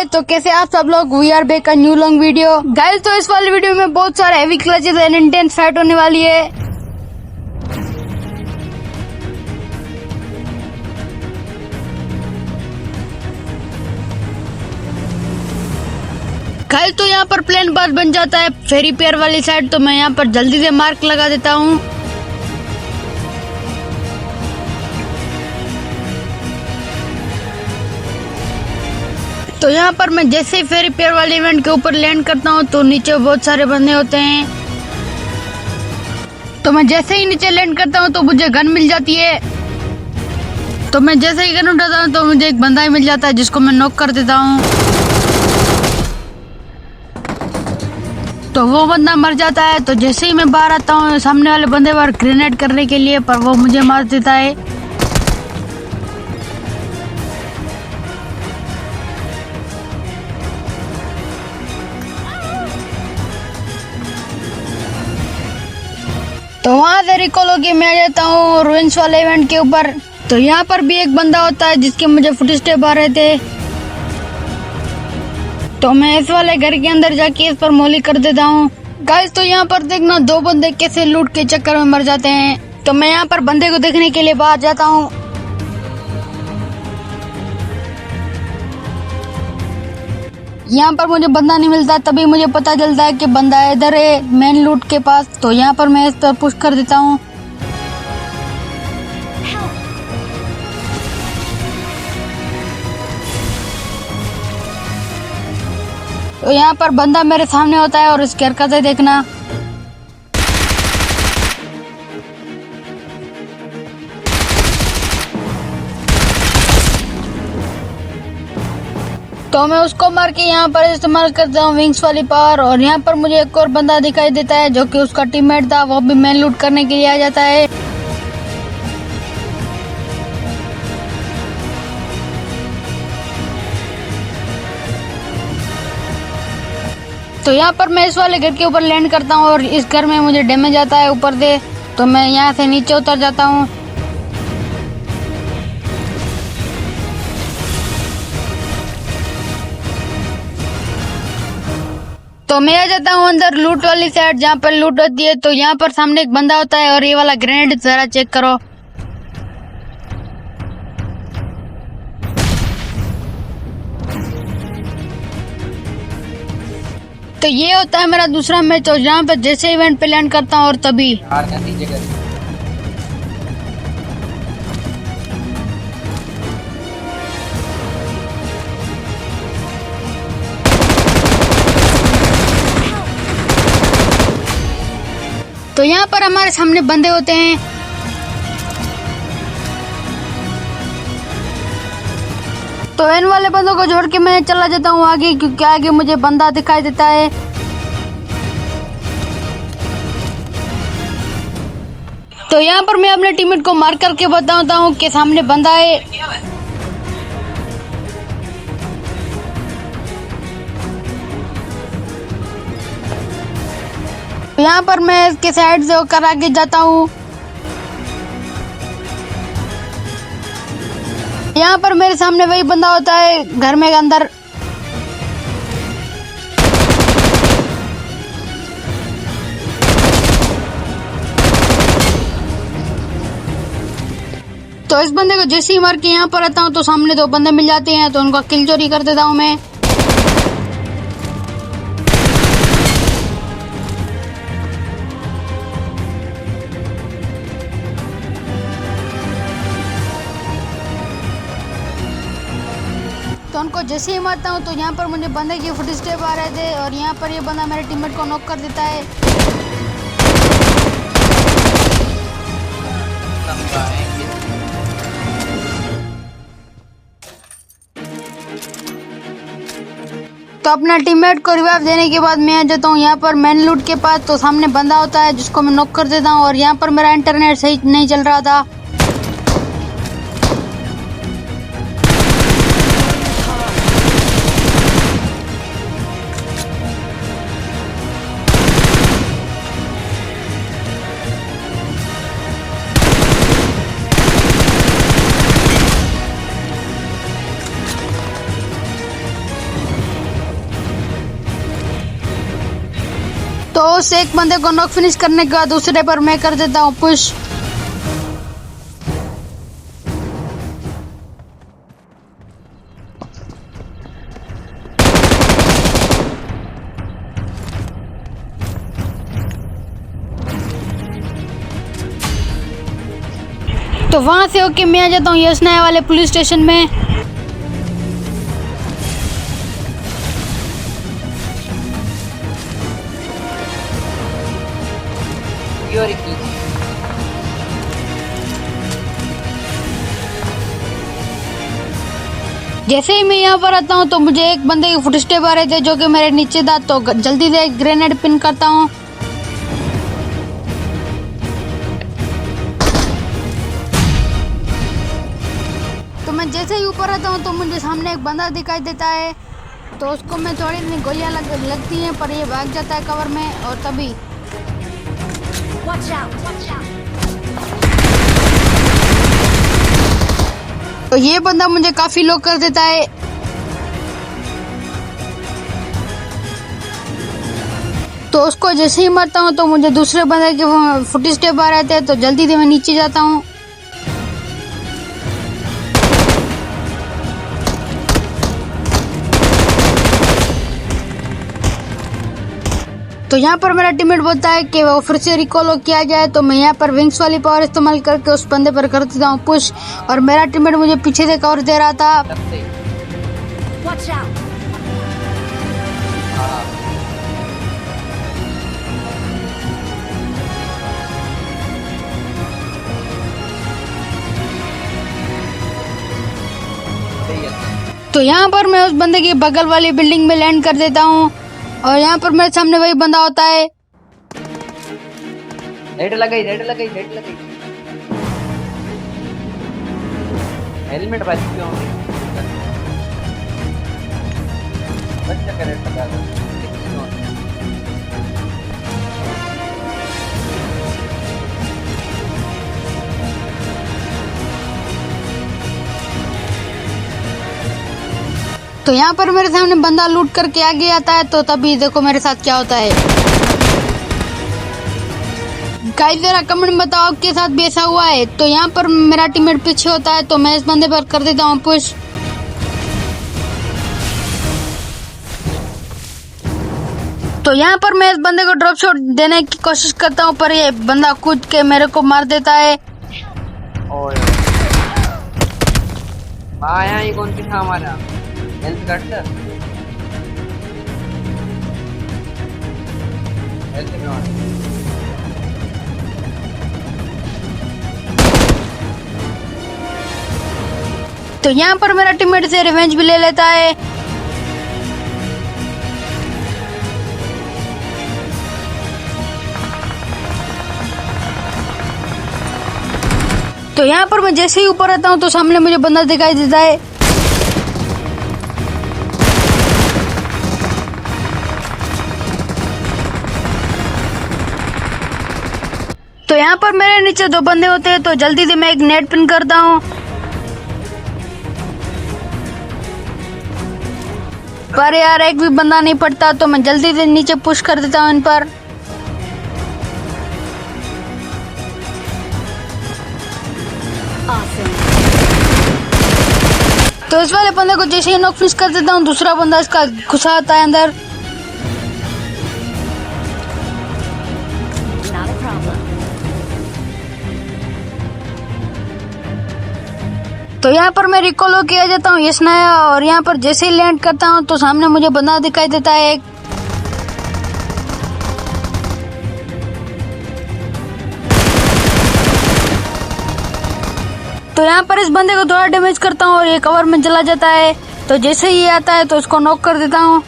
Guys, तो कैसे आप सब लोग। We are back a new long video guys. तो इस वाली वीडियो में बहुत सारे heavy clashes and intense fight होने वाली है। गाइस, तो यहाँ पर प्लेन पास बन जाता है फेरी पियर वाली साइड, तो मैं यहाँ पर जल्दी से मार्क लगा देता हूँ। तो यहाँ पर मैं जैसे ही फेरी पियर वाले इवेंट के ऊपर लैंड करता हूँ तो नीचे बहुत सारे बंदे होते हैं। तो मैं जैसे ही नीचे लैंड करता हूँ तो मुझे गन मिल जाती है। तो मैं जैसे ही गन उठाता हूँ तो मुझे एक बंदा ही मिल जाता है जिसको मैं नॉक कर देता हूँ। तो वो बंदा मर जाता है। तो जैसे ही मैं बाहर आता हूँ सामने वाले बंदे पर ग्रेनेड करने के लिए, पर वो मुझे मार देता है। तो वहां से रिकॉल होके मैं आ जाता हूँ रूइंस वाले इवेंट के ऊपर। तो यहाँ पर भी एक बंदा होता है जिसके मुझे फुटस्टेप आ रहे थे। तो मैं इस वाले घर के अंदर जाके इस पर मोली कर देता हूँ। गाइस, तो यहाँ पर देखना दो बंदे कैसे लूट के चक्कर में मर जाते हैं। तो मैं यहाँ पर बंदे को देखने के लिए बाहर जाता हूँ। यहाँ पर मुझे बंदा नहीं मिलता, तभी मुझे पता चलता है कि बंदा इधर है मेन लूट के पास। तो यहाँ पर मैं इस पर पुश कर देता हूँ। तो यहाँ पर बंदा मेरे सामने होता है और इसकी हरकतें देखना। तो मैं उसको मार के यहाँ पर इस्तेमाल करता हूँ विंग्स वाली पावर। और यहाँ पर मुझे एक और बंदा दिखाई देता है जो कि उसका टीममेट था, वो भी मैन लूट करने के लिए आ जाता है। तो यहाँ पर मैं इस वाले घर के ऊपर लैंड करता हूँ और इस घर में मुझे डैमेज आता है ऊपर से। तो मैं यहाँ से नीचे उतर जाता हूँ। तो मैं आ जाता हूँ अंदर लूट वाली साइड जहाँ पर लूट होती है। तो यहाँ पर सामने एक बंदा होता है और ये वाला ग्रेनेड जरा चेक करो। तो ये होता है मेरा दूसरा मैच, और जहाँ पर जैसे इवेंट पे लैंड करता हूँ और तभी तो यहाँ पर हमारे सामने बंदे होते हैं। तो इन वाले बंदों को छोड़ के मैं चला जाता हूँ आगे, क्योंकि आगे मुझे बंदा दिखाई देता है। तो यहाँ पर मैं अपने टीममेट को मार करके बताता हूँ कि सामने बंदा है। यहाँ पर मैं इसके साइड से होकर आगे जाता हूँ। यहाँ पर मेरे सामने वही बंदा होता है घर में अंदर। तो इस बंदे को जैसे ही मार के यहाँ पर आता हूँ तो सामने दो बंदे मिल जाते हैं, तो उनका किल चोरी कर देता हूँ मैं। तो उनको जैसे ही मारता हूँ तो यहाँ पर मुझे बंदे की फुटस्टेप आ रहे थे और यहाँ पर ये बंदा मेरे टीममेट को नॉक कर देता है। तो अपना टीममेट को रिवाइव देने के बाद मैं आ जाता हूँ यहाँ पर मेन लूट के पास। तो सामने बंदा होता है जिसको मैं नॉक कर देता हूँ, और यहाँ पर मेरा इंटरनेट सही नहीं चल रहा था। तो उस एक बंदे को नॉक फिनिश करने के बाद दूसरे पर मैं कर देता हूँ पुश। तो वहां से होके मैं आ जाता हूँ यशनाया वाले पुलिस स्टेशन में। जैसे ही मैं यहाँ पर आता हूँ तो मुझे एक बंदे के फुटस्टेप आ रहे थे जो कि मेरे नीचे था, तो जल्दी से ग्रेनेड पिन करता हूँ। तो मैं जैसे ही ऊपर आता हूँ तो मुझे सामने एक बंदा दिखाई देता है, तो उसको मैं थोड़ी इतनी गोलियां लगती हैं पर ये भाग जाता है कवर में। और तभी Watch out! Watch out! तो ये बंदा मुझे काफी लो कर देता है। तो उसको जैसे ही मारता हूँ तो मुझे दूसरे बंदे के फुटस्टेप आ रहे थे, तो जल्दी से मैं नीचे जाता हूँ। तो यहाँ पर मेरा टीममेट बोलता है कि वो फिर से रिकॉल किया जाए, तो मैं यहाँ पर विंग्स वाली पावर इस्तेमाल करके उस बंदे पर कर देता हूँ पुश। और मेरा टीममेट मुझे पीछे से कवर दे रहा था। Watch out! तो यहाँ पर मैं उस बंदे की बगल वाली बिल्डिंग में लैंड कर देता हूँ और यहाँ पर मेरे सामने वही बंदा होता है। रेड लगाई हेलमेट बच क्यों बच्चा का रेड लगा तो यहाँ पर मेरे सामने बंदा लूट करके आगे आता है, तो तभी देखो मेरे साथ क्या होता है। गाइस जरा कमेंट में बताओ आपके साथ भी ऐसा हुआ है। तो यहाँ पर मेरा टीममेट पीछे होता है, तो मैं इस बंदे पर कर देता हूँ पुश। तो यहाँ पर मैं इस बंदे को ड्रॉप शॉट देने की कोशिश करता हूँ, पर ये बंदा कूद के मेरे को मार देता है। आया ये कौन सी था हमारा हेल्थ कट हेल्थ में तो यहाँ पर मेरा टीममेट से रिवेंज भी ले लेता है। तो यहाँ पर मैं जैसे ही ऊपर आता हूँ तो सामने मुझे बंदा दिखाई देता है। तो यहाँ पर मेरे नीचे दो बंदे होते हैं, तो जल्दी से मैं एक नेट पिन करता हूँ। पर यार एक भी बंदा नहीं पड़ता, तो मैं जल्दी से नीचे पुश कर देता हूँ इन पर। Awesome! तो इस वाले बंदे को जैसे ही नॉक फिनिश कर देता हूँ, दूसरा बंदा इसका घुसा आता है अंदर। Not a problem. तो यहाँ पर मैं रिकॉल किया जाता हूँ यशनाया, और यहाँ पर जैसे ही लैंड करता हूँ तो सामने मुझे बंदा दिखाई देता है एक। तो यहाँ पर इस बंदे को थोड़ा डैमेज करता हूँ और ये कवर में चला जाता है। तो जैसे ही ये आता है तो इसको नॉक कर देता हूँ।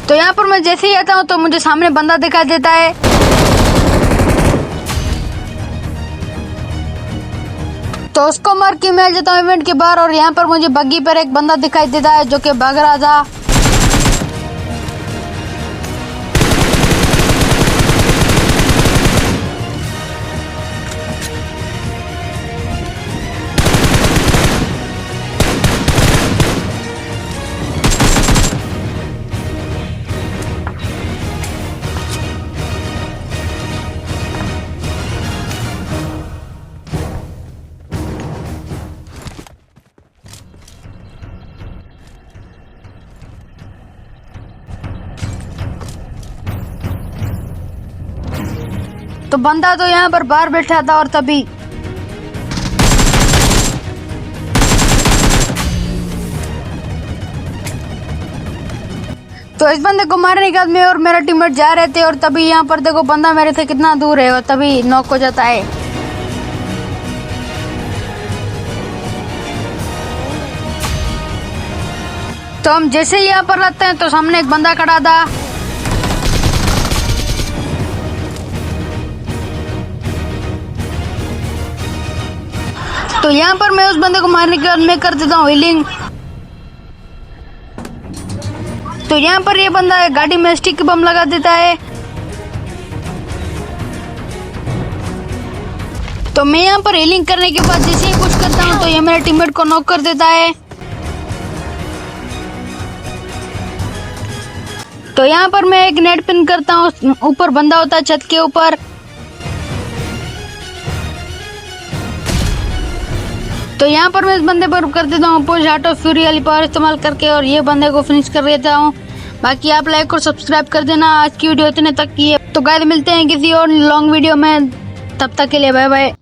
तो यहाँ पर मैं जैसे ही आता हूँ तो मुझे सामने बंदा दिखाई देता है। तो उसको मार के मैं जाता हूँ इवेंट के बाहर, और यहाँ पर मुझे बग्गी पर एक बंदा दिखाई देता है जो कि भाग रहा था। तो बंदा तो यहाँ पर बाहर बैठा था और तभी तो इस बंदे को मारने के बाद मैं और मेरा टीममेट जा रहे थे और तभी यहाँ पर देखो बंदा मेरे से कितना दूर है और तभी नॉक हो जाता है। तो हम जैसे ही यहाँ पर आते हैं तो सामने एक बंदा खड़ा था। तो यहाँ पर मैं उस बंदे को मारने के बाद मैं कर देता हूँ हीलिंग। तो यहाँ पर ये बंदा गाड़ी में स्टिक बम लगा देता है। तो मैं यहाँ पर हीलिंग करने के बाद जैसे ही कुछ करता हूँ तो ये मेरे टीममेट को नॉक कर देता है। तो यहाँ पर मैं एक नेट पिन करता हूँ, ऊपर बंदा होता है छत के ऊपर। तो यहाँ पर मैं इस बंदे पर कर देता हूँ पुश ऑटो फ्यूरी वाली पावर इस्तेमाल करके और ये बंदे को फिनिश कर देता हूँ। बाकी आप लाइक और सब्सक्राइब कर देना। आज की वीडियो इतने तक की है। तो गाइस मिलते हैं किसी और लॉन्ग वीडियो में, तब तक के लिए बाय बाय।